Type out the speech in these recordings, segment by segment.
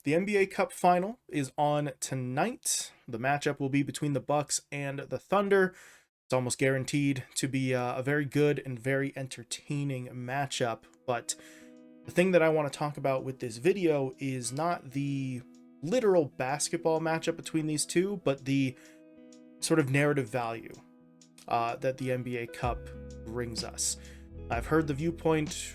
The NBA Cup final is on tonight. The matchup will be between the Bucks and the Thunder. It's almost guaranteed to be a very good and very entertaining matchup. But the thing that I want to talk about with this video is not the literal basketball matchup between these two, but the sort of narrative value that the NBA Cup brings us. I've heard the viewpoint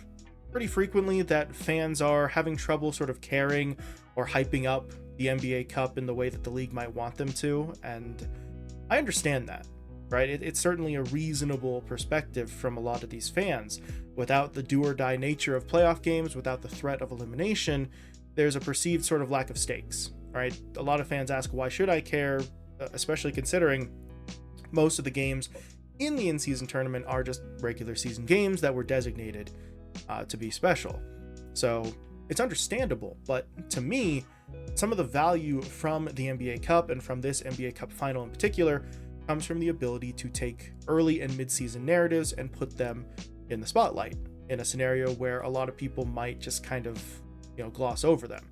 pretty frequently that fans are having trouble sort of caring or hyping up the NBA Cup in the way that the league might want them to, and I understand that, right? It's certainly a reasonable perspective from a lot of these fans. Without the do or die nature of playoff games, without the threat of elimination, there's a perceived sort of lack of stakes, right? A lot of fans ask, why should I care? Especially considering most of the games in the in-season tournament are just regular season games that were designated to be special. So it's understandable, but to me, some of the value from the NBA Cup and from this NBA Cup final in particular comes from the ability to take early and mid-season narratives and put them in the spotlight in a scenario where a lot of people might just kind of, gloss over them.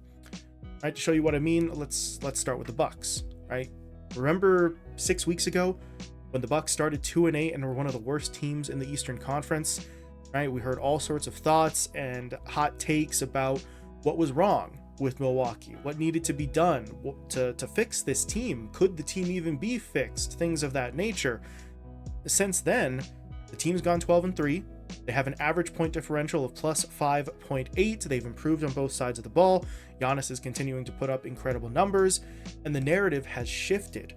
Right, to show you what I mean, let's start with the Bucks, right? Remember 6 weeks ago when the Bucks started 2-8 and were one of the worst teams in the Eastern Conference, right? We heard all sorts of thoughts and hot takes about what was wrong with Milwaukee, what needed to be done to fix this team. Could the team even be fixed? Things of that nature. Since then, the team's gone 12-3. They have an average point differential of plus 5.8. They've improved on both sides of the ball. Giannis is continuing to put up incredible numbers, and the narrative has shifted.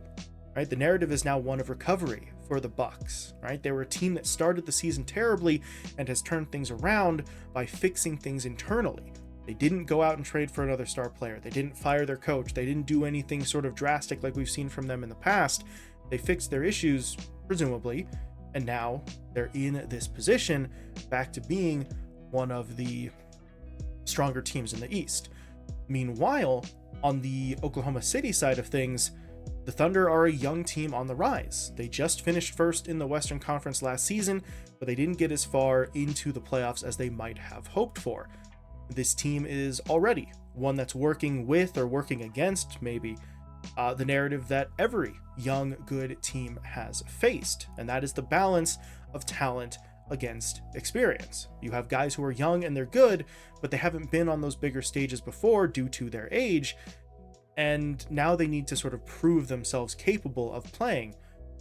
Right? The narrative is now one of recovery for the Bucks, right? They were a team that started the season terribly and has turned things around by fixing things internally. They didn't go out and trade for another star player. They didn't fire their coach. They didn't do anything sort of drastic like we've seen from them in the past. They fixed their issues, presumably, and now they're in this position back to being one of the stronger teams in the East. Meanwhile, on the Oklahoma City side of things, the Thunder are a young team on the rise. They just finished first in the Western Conference last season, but they didn't get as far into the playoffs as they might have hoped for. This team is already one that's working with or working against, maybe, the narrative that every young, good team has faced, and that is the balance of talent against experience. You have guys who are young and they're good, but they haven't been on those bigger stages before due to their age, and now they need to sort of prove themselves capable of playing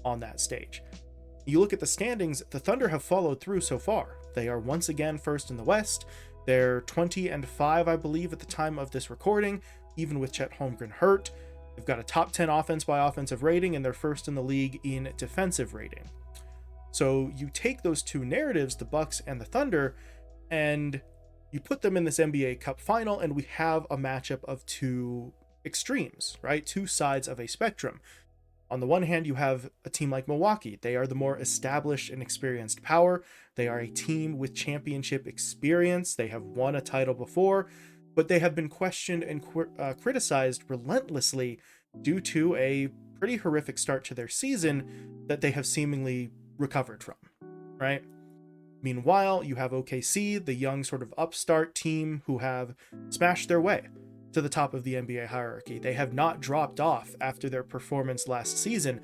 on that stage. You look at the standings, the Thunder have followed through so far. They are once again first in the West. They're 20-5, I believe, at the time of this recording, even with Chet Holmgren hurt. They've got a top 10 offense by offensive rating, and they're first in the league in defensive rating. So you take those two narratives, the Bucks and the Thunder, and you put them in this NBA Cup final, and we have a matchup of two extremes, right? Two sides of a spectrum. On the one hand, you have a team like Milwaukee. They are the more established and experienced power. They are a team with championship experience. They have won a title before, but they have been questioned and criticized relentlessly due to a pretty horrific start to their season that they have seemingly recovered from, right? Meanwhile, you have OKC, the young sort of upstart team who have smashed their way to the top of the NBA hierarchy. They have not dropped off after their performance last season,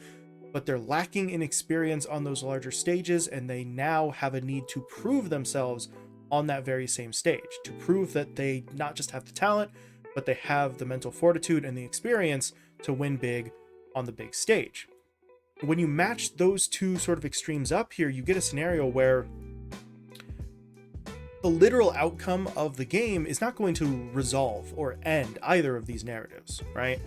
but they're lacking in experience on those larger stages, and they now have a need to prove themselves on that very same stage, to prove that they not just have the talent, but they have the mental fortitude and the experience to win big on the big stage. When you match those two sort of extremes up here, you get a scenario where the literal outcome of the game is not going to resolve or end either of these narratives, right?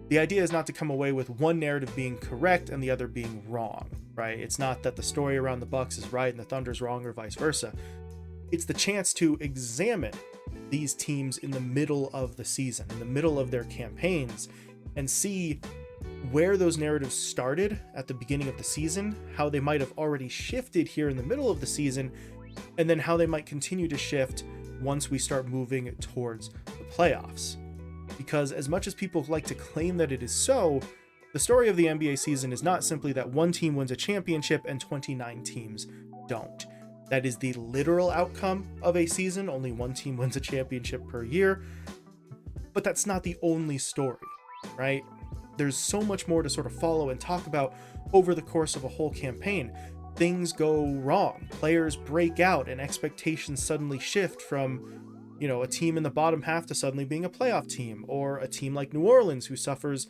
The idea is not to come away with one narrative being correct and the other being wrong, right? It's not that the story around the Bucks is right and the Thunder's wrong or vice versa. It's the chance to examine these teams in the middle of the season, in the middle of their campaigns, and see where those narratives started at the beginning of the season, how they might have already shifted here in the middle of the season, and then how they might continue to shift once we start moving towards the playoffs. Because as much as people like to claim that it is so, the story of the NBA season is not simply that one team wins a championship and 29 teams don't. That is the literal outcome of a season. Only one team wins a championship per year. But that's not the only story, right? There's so much more to sort of follow and talk about over the course of a whole campaign. Things go wrong, players break out, and expectations suddenly shift from, a team in the bottom half to suddenly being a playoff team, or a team like New Orleans who suffers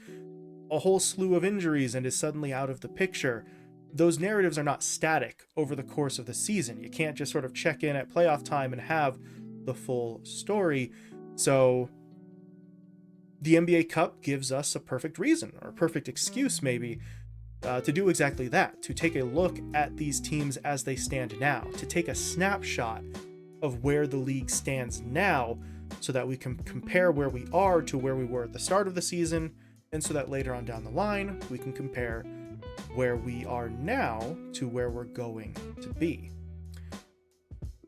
a whole slew of injuries and is suddenly out of the picture. Those narratives are not static over the course of the season. You can't just sort of check in at playoff time and have the full story. So the NBA Cup gives us a perfect reason, or a perfect excuse maybe, to do exactly that, to take a look at these teams as they stand now, to take a snapshot of where the league stands now, so that we can compare where we are to where we were at the start of the season, and so that later on down the line, we can compare where we are now to where we're going to be.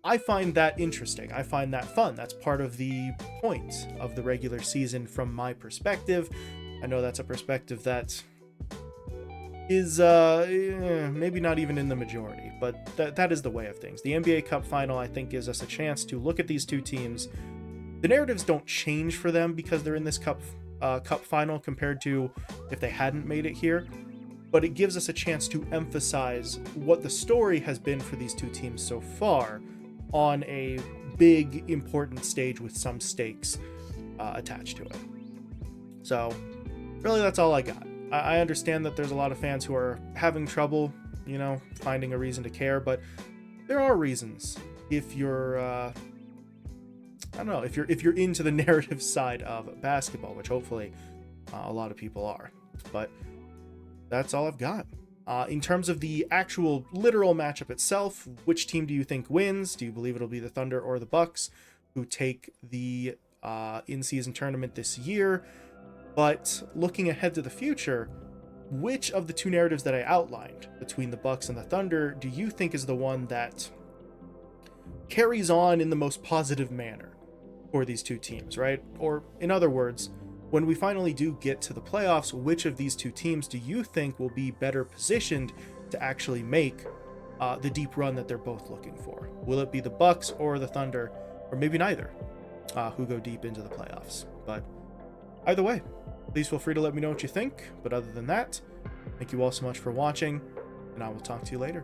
I find that interesting. I find that fun. That's part of the point of the regular season from my perspective. I know that's a perspective that is maybe not even in the majority, but that is the way of things. The NBA Cup final, I think, gives us a chance to look at these two teams. The narratives don't change for them because they're in this cup final compared to if they hadn't made it here, but it gives us a chance to emphasize what the story has been for these two teams so far on a big, important stage with some stakes attached to it. So really, that's all I got. I understand that there's a lot of fans who are having trouble, finding a reason to care, but there are reasons if you're, if you're into the narrative side of basketball, which hopefully a lot of people are. But that's all I've got. In terms of the actual literal matchup itself, which team do you think wins? Do you believe it'll be the Thunder or the Bucks who take the in-season tournament this year? But looking ahead to the future, which of the two narratives that I outlined between the Bucks and the Thunder do you think is the one that carries on in the most positive manner for these two teams, right? Or in other words, when we finally do get to the playoffs, which of these two teams do you think will be better positioned to actually make the deep run that they're both looking for? Will it be the Bucks or the Thunder, or maybe neither, who go deep into the playoffs? But either way, please feel free to let me know what you think. But other than that, thank you all so much for watching, and I will talk to you later.